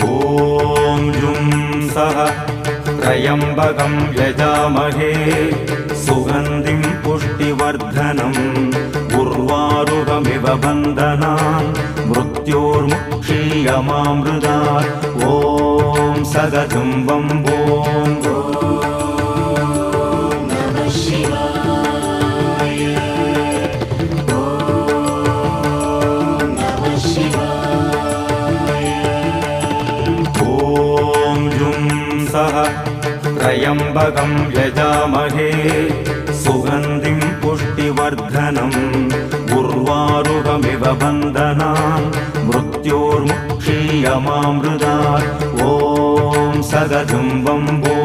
ॐ जुं सः त्र्यम्बकं यजामहे सुगन्धिं पुष्टिवर्धनम् उर्वारुकमिव बन्धनान् मृत्योर्मुक्षीयमामृतात् ॐ सदतं वम्बों त्र्यम्बकं यजामहे सुगन्धिं पुष्टिवर्धनम् उर्वारुकमिव बन्धनान् मृत्योर्मुक्षीयमामृतात् ॐ सदतं वम्बो